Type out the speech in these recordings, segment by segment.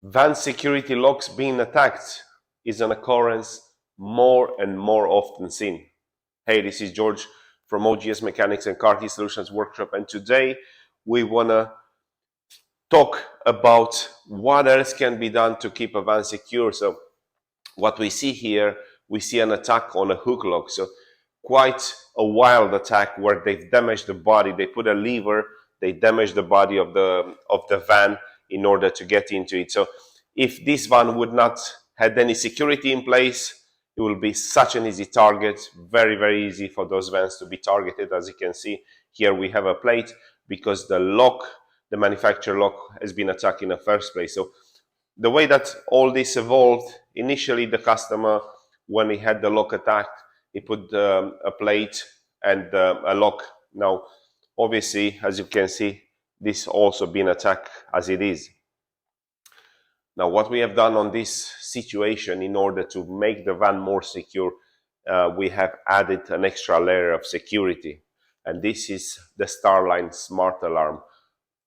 Van security locks being attacked is an occurrence more and more often seen. Hey, this is George from OGS Mechanics and Car Key Solutions Workshop, and today we want to talk about what else can be done to keep a van secure. So what we see here, we see an attack on a hook lock. So quite a wild attack where they've damaged the body. They put a lever, they damage the body of the van in order to get into it. So if this van would not had any security in place, it will be such an easy target. Very, very easy for those vans to be targeted. As you can see here, we have a plate because the lock, the manufacturer lock, has been attacked in the first place. So the way that all this evolved, initially the customer, when he had the lock attacked, he put a plate and a lock. Now, obviously, as you can see, this also been attacked as it is. Now, what we have done on this situation in order to make the van more secure, we have added an extra layer of security. And this is the Starline Smart Alarm,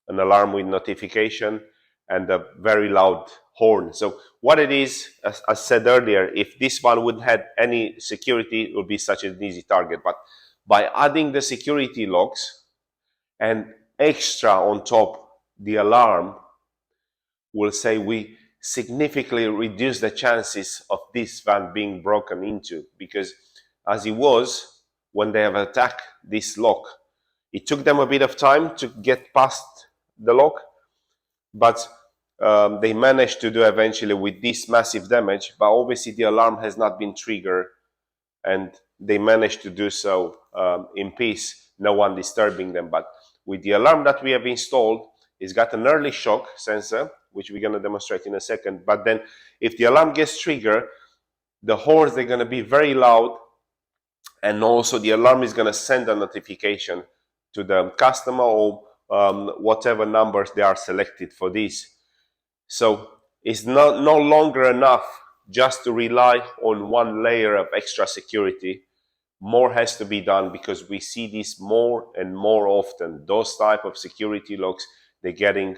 an alarm with notification and a very loud horn. So what it is, as I said earlier, if this one wouldn't have any security, it would be such an easy target. But by adding the security locks and extra on top the alarm, we'll say we significantly reduce the chances of this van being broken into, because as it was when they have attacked this lock, it took them a bit of time to get past the lock, but they managed to do eventually with this massive damage. But obviously the alarm has not been triggered, and they managed to do so in peace, no one disturbing them. But with the alarm that we have installed, it's got an early shock sensor, which we're going to demonstrate in a second. But then if the alarm gets triggered, the horns, they're going to be very loud, and also the alarm is going to send a notification to the customer or whatever numbers they are selected for this. So it's no longer enough just to rely on one layer of extra security. More has to be done, because we see this more and more often. Those type of security locks, they're getting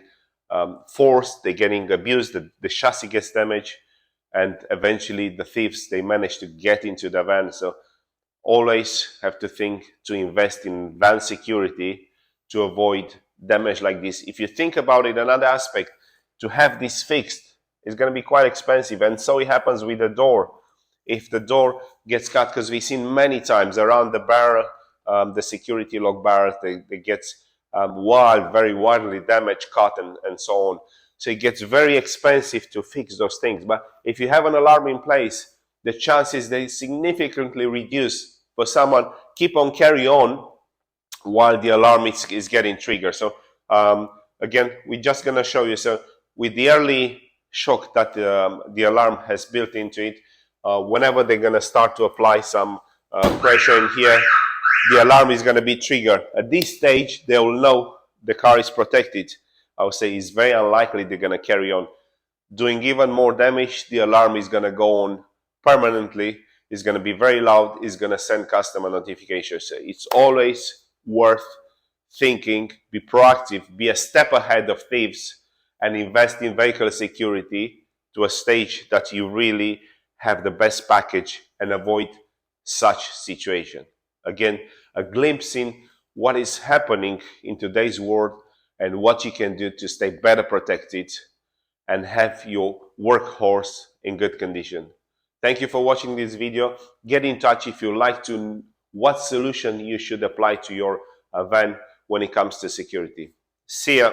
forced, they're getting abused, the chassis gets damaged, and eventually the thieves, they manage to get into the van. So always have to think to invest in van security to avoid damage like this. If you think about it, another aspect, to have this fixed is going to be quite expensive. And so it happens with the door. If the door gets cut, because we've seen many times around the barrel, the security lock barrel, they get very wildly damaged, cut, and so on. So it gets very expensive to fix those things. But if you have an alarm in place, the chances they significantly reduce for someone keep on carry on while the alarm is getting triggered. So again, we're just going to show you. So with the early shock that the alarm has built into it, whenever they're going to start to apply some pressure in here, the alarm is going to be triggered. At this stage, they will know the car is protected. I would say it's very unlikely they're going to carry on. Doing even more damage, the alarm is going to go on permanently. It's going to be very loud. It's going to send customer notifications. So it's always worth thinking, be proactive, be a step ahead of thieves, and invest in vehicle security to a stage that you really have the best package and avoid such situation. Again, a glimpse in what is happening in today's world and what you can do to stay better protected and have your workhorse in good condition. Thank you for watching this video. Get in touch if you like to what solution you should apply to your van when it comes to security. See ya.